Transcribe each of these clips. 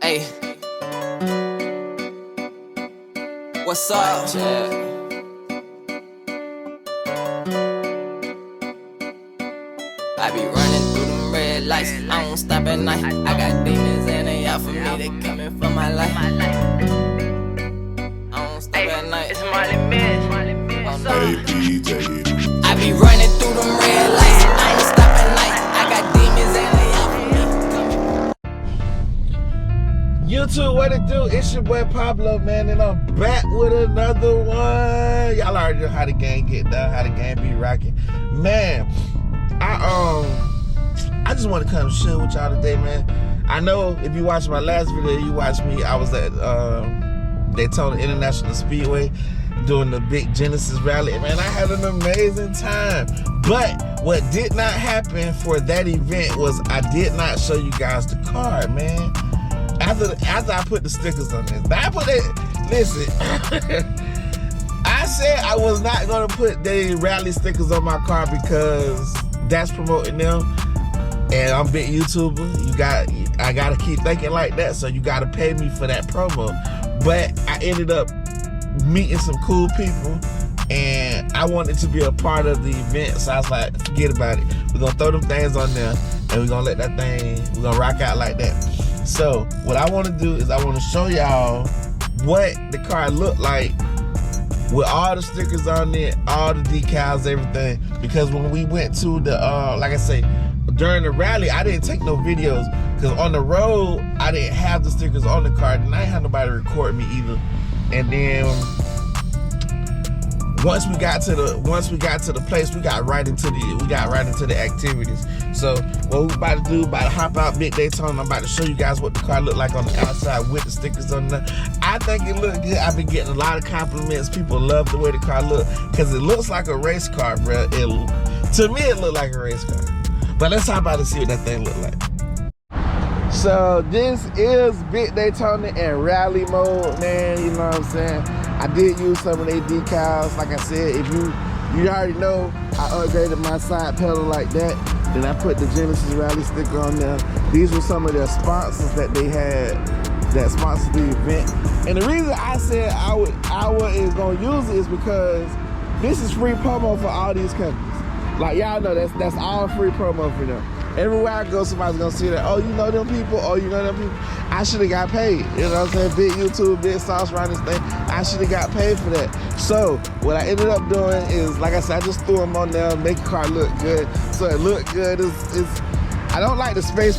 Hey, what's up, Chad? I be running through them red lights, I don't stop at night. I got demons and they out for me, they coming for my life. I don't stop at night. It's Molly Miss. I be running through them red lights, I don't stop at night. I got demons and they out for me. YouTube, what it do? It's your boy Pablo, man, and I'm back with another one. Y'all already know how the game get done, how the game be rocking. Man, I just want to come share with y'all today, man. I know if you watched my last video, you watched me. I was at Daytona International Speedway doing the big Genesis rally. Man, I had an amazing time. But what did not happen for that event was I did not show you guys the car, man. After I put the stickers on this, listen, I said I was not gonna put the rally stickers on my car because that's promoting them, and I'm a big YouTuber. I gotta keep thinking like that, so you gotta pay me for that promo. But I ended up meeting some cool people, and I wanted to be a part of the event, so I was like, forget about it. We're gonna throw them things on there, and we're gonna let that thing, we're gonna rock out like that. So what I want to do is I want to show y'all what the car looked like with all the stickers on it, all the decals, everything. Because when we went to the, like I say, during the rally, I didn't take no videos because on the road, I didn't have the stickers on the car, and I ain't had nobody record me either. And then once we got to the place, we got right into the activities. So what we about to do, about to hop out Big Daytona. I'm about to show you guys what the car looked like on the outside with the stickers on there. I think it looked good. I've been getting a lot of compliments. People love the way the car looked because it looks like a race car, bro. To me, it looked like a race car. But let's hop out and see what that thing looked like. So this is Big Daytona in rally mode, man. You know what I'm saying? I did use some of their decals. Like I said, if you already know, I upgraded my side pedal like that. Then I put the Genesis Rally sticker on there. These were some of their sponsors that they had that sponsored the event. And the reason I said I was gonna use it is because this is free promo for all these companies. Like y'all know, that's all free promo for them. Everywhere I go, somebody's gonna see that, oh, you know them people, oh, you know them people. I should have got paid. You know what I'm saying? Big YouTube, big sauce around this thing. I should have got paid for that. So what I ended up doing is, like I said, I just threw them on there, make the car look good. So it looked good. I don't like the space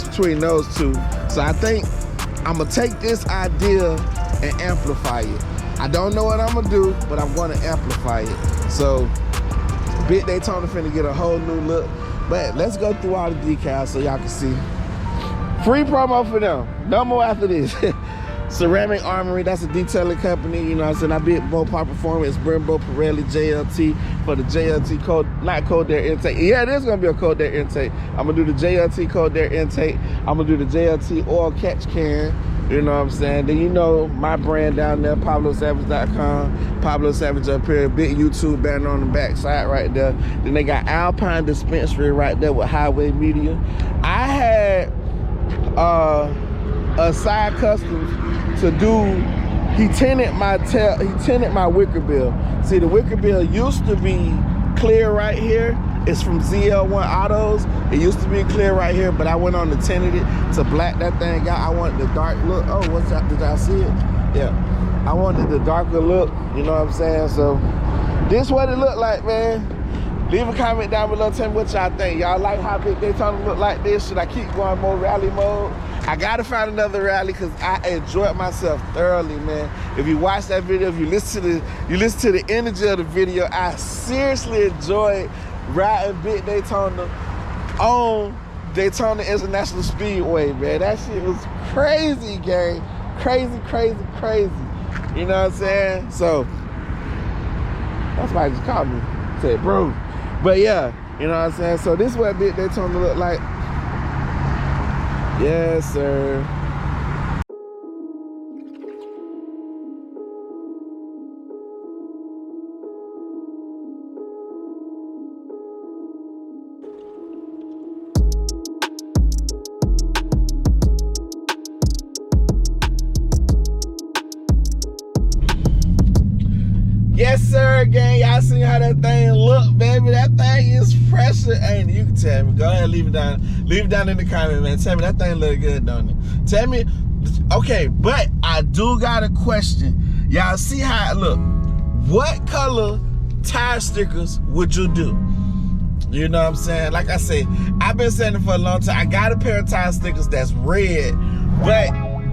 between those two. So I think I'm gonna take this idea and amplify it. I don't know what I'm gonna do, but I'm gonna amplify it. So Big Daytona finna get a whole new look. But let's go through all the decals so y'all can see. Free promo for them. No more after this. Ceramic Armory, that's a detailing company. You know what I'm saying? I did Mopar Performance, Brembo, Pirelli, JLT for the JLT cold air intake. Yeah, it is gonna be a cold air intake. I'm gonna do the JLT cold air intake. I'm gonna do the JLT oil catch can. You know what I'm saying? Then you know my brand down there, PabloSavage.com. Pablo Savage up here, big YouTube banner on the back side right there. Then they got Alpine Dispensary right there with Highway Media. I had a side custom to do. He tinted my wicker bill. See, the wicker bill used to be clear right here. It's from ZL1 Autos. It used to be clear right here, but I went on to tinted it to black that thing out. I wanted the dark look. Oh, what's that? Did y'all see it? Yeah. I wanted the darker look, you know what I'm saying? So this what it looked like, man. Leave a comment down below, tell me what y'all think. Y'all like how Big Daytona look like this? Should I keep going more rally mode? I gotta find another rally because I enjoyed myself thoroughly, man. If you watch that video, if you listen to the energy of the video, I seriously enjoyed riding Big Daytona on Daytona International Speedway, man. That shit was crazy, gang. Crazy, crazy, crazy. You know what I'm saying? So, that's why I just called me. Said, bro. But yeah, you know what I'm saying? So this is what Big Daytona look like. Yes, sir. Yes, sir, gang. Y'all see how that thing look, baby? That thing is pressure, ain't it? You can tell me. Go ahead and leave it down. Leave it down in the comment, man. Tell me that thing look good, don't it? Tell me. Okay, but I do got a question. Y'all see how it look? What color tire stickers would you do? You know what I'm saying? Like I said, I've been saying it for a long time. I got a pair of tire stickers that's red, but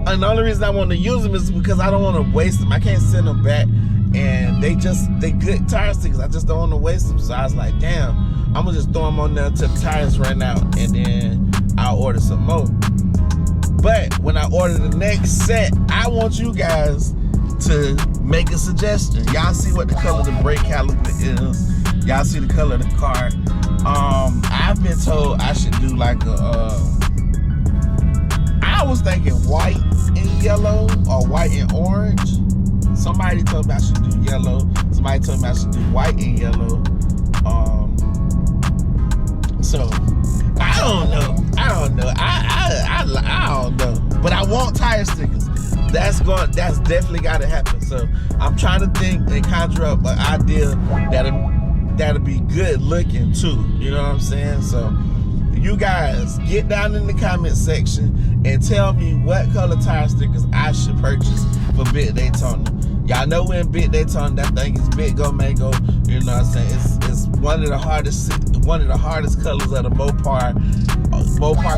and the only reason I want to use them is because I don't want to waste them. I can't send them back, and they good tire stickers. I just don't want to waste them. So I was like, damn, I'm gonna just throw them on there to the tires right now, and then I'll order some more. But when I order the next set, I want you guys to make a suggestion. Y'all see what the color of the brake caliper is. Y'all see the color of the car. I've been told I should do like a, I was thinking white and yellow or white and orange. Somebody told me I should do yellow. Somebody told me I should do white and yellow. So I don't know. I don't know. I don't know. But I want tire stickers. That's definitely got to happen. So I'm trying to think and conjure up an idea that'll be good looking too. You know what I'm saying? So you guys get down in the comment section and tell me what color tire stickers I should purchase for Big Daytona. Y'all know we're in Big Daytona. That thing is Big Go Mango. You know what I'm saying? It's one of the hardest colors of the Mopar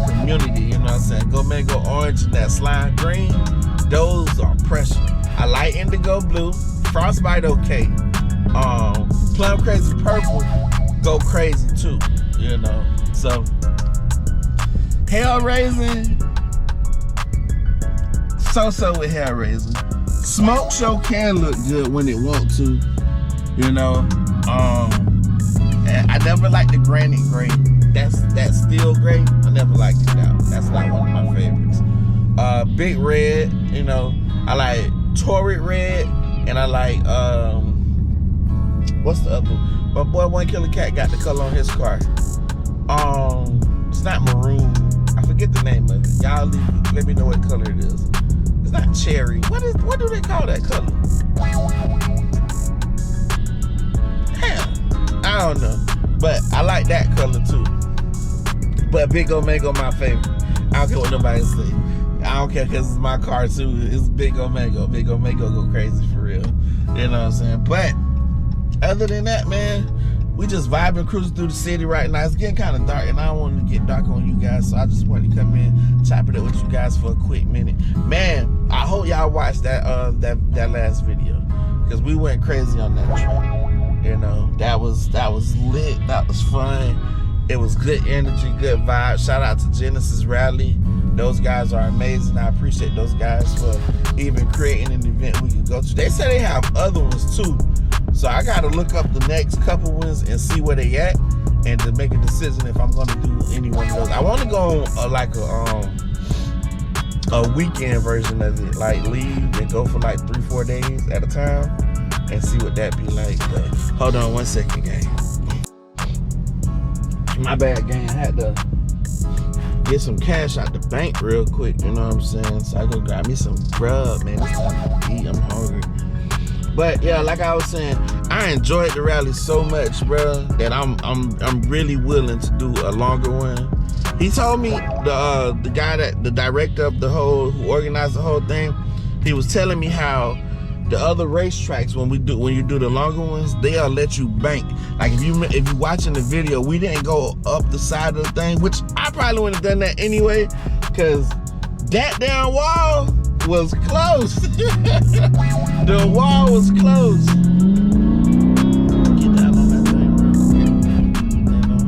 community. You know what I'm saying? Go Mango orange and that slime green. Those are pressure. I like indigo blue. Frostbite okay. Plum crazy purple go crazy too. You know. So hell raising. So with hell raising. Smoke show can look good when it want to, you know. And I never liked the granite gray. That's steel gray. I never liked it now. That's not one of my favorites. Big red, you know. I like torrid red, and I like what's the other one? My boy One Killer Cat got the color on his car. It's not maroon. I forget the name of it. Y'all let me know what color it is. It's not cherry. What do they call that color? Damn, I don't know. But I like that color too. But Big O Mango my favorite. I don't care what nobody say. I don't care because it's my car too. It's Big O Mango. Big O Mango go crazy for real. You know what I'm saying? But other than that, man, we just vibing, cruising through the city right now. It's getting kind of dark, and I don't want to get dark on you guys, so I just wanted to come in, chop it up with you guys for a quick minute. Man, I hope y'all watched that last video, because we went crazy on that track. You know, that was lit. That was fun. It was good energy, good vibe. Shout out to Genesis Rally. Those guys are amazing. I appreciate those guys for even creating an event we can go to. They say they have other ones too. So I gotta look up the next couple ones and see where they at, and to make a decision if I'm gonna do any one of those. I want to go on like a weekend version of it, like leave and go for like 3-4 days at a time and see what that be like. But hold on 1 second, gang. My bad, gang. I had to get some cash out the bank real quick. You know what I'm saying? So I go grab me some grub, man. It's time to eat. I'm hungry. But yeah, like I was saying, I enjoyed the rally so much, bro, that I'm really willing to do a longer one. He told me the guy the director of who organized the whole thing, he was telling me how the other racetracks when you do the longer ones, they'll let you bank. Like if you watching the video, we didn't go up the side of the thing, which I probably wouldn't have done that anyway, because that damn wall was close. The wall was close. Get down on that thing real quick. You know,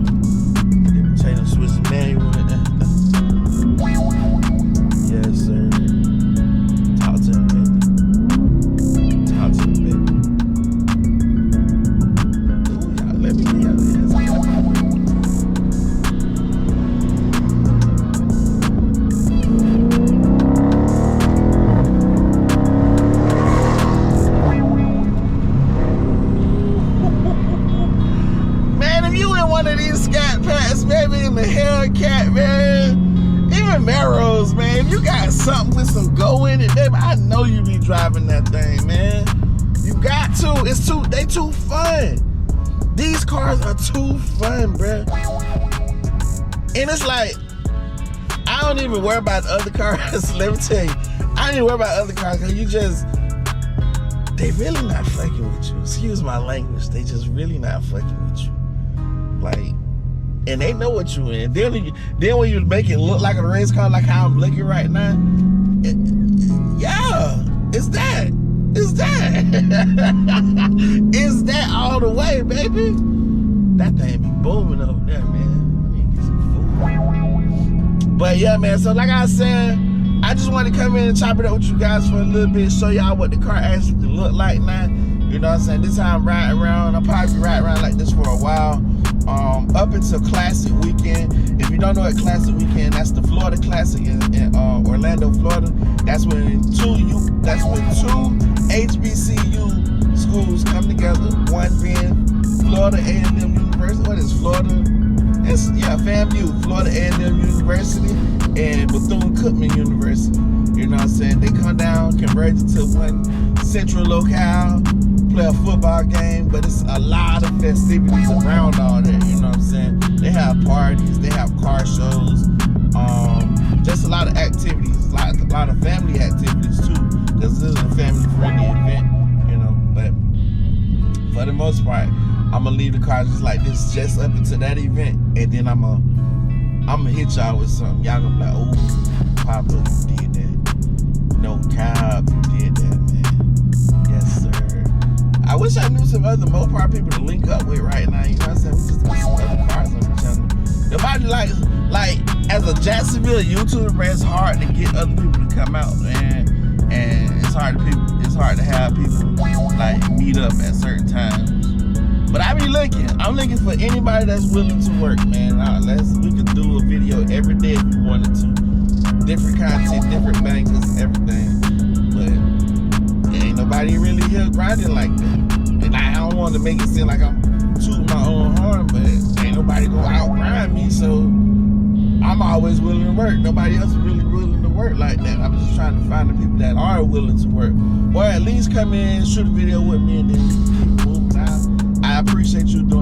then change the switch to manual. Yes, sir. Talk to him, baby. Talk to him, baby. Ooh, y'all let me get out of here. One of these Scatpacks, baby, in the Hellcat, man. Even Marrows, man. If you got something with some go in it, baby, I know you be driving that thing, man. You got to. They too fun. These cars are too fun, bruh. And it's like, I don't even worry about other cars. Let me tell you, I don't even worry about other cars because they really not fucking with you. Excuse my language. They just really not fucking with you. Like, and they know what you in. Then when you make it look like a race car, like how I'm looking right now, it's that. It's that. It's that all the way, baby. That thing be booming over there, man. I need to get some food. But yeah, man, so like I was saying, I just want to come in and chop it up with you guys for a little bit, show y'all what the car actually look like now. You know what I'm saying? This time I'm riding around. I'll probably be riding around like this for a while. Up until Classic Weekend. If you don't know what Classic Weekend, that's the Florida Classic in Orlando, Florida. That's when two HBCU schools come together. One being Florida A&M University. What is Florida? FAMU, Florida A&M University, and Bethune-Cookman University. You know what I'm saying? They come down, converge into one central locale, play a football game, but it's a lot of festivities around all that. You know what I'm saying? They have parties, they have car shows, just a lot of activities, a lot of family activities too, because this is a family-friendly event, you know. But for the most part, I'm gonna leave the car just like this, just up until that event, and then I'm gonna hit y'all with something. Y'all gonna be like, oh, Pablo, you did that. No cap, you did that, man. Yes, sir. I wish I knew some other Mopar people to link up with right now. You know what I'm saying? We just got some other cars on the channel. Nobody like as a Jacksonville YouTuber, it's hard to get other people to come out, man. And it's hard to have people like meet up at certain times. But I be looking. I'm looking for anybody that's willing to work, man. We could do a video every day if we wanted to. Different content, different bangers, everything. But there ain't nobody really here grinding like that. And I don't want to make it seem like I'm tooting my own horn, but ain't nobody go out grind me, so I'm always willing to work. Nobody else is really willing to work like that. I'm just trying to find the people that are willing to work. Or at least come in, shoot a video with me, and then keep moving out. I appreciate you doing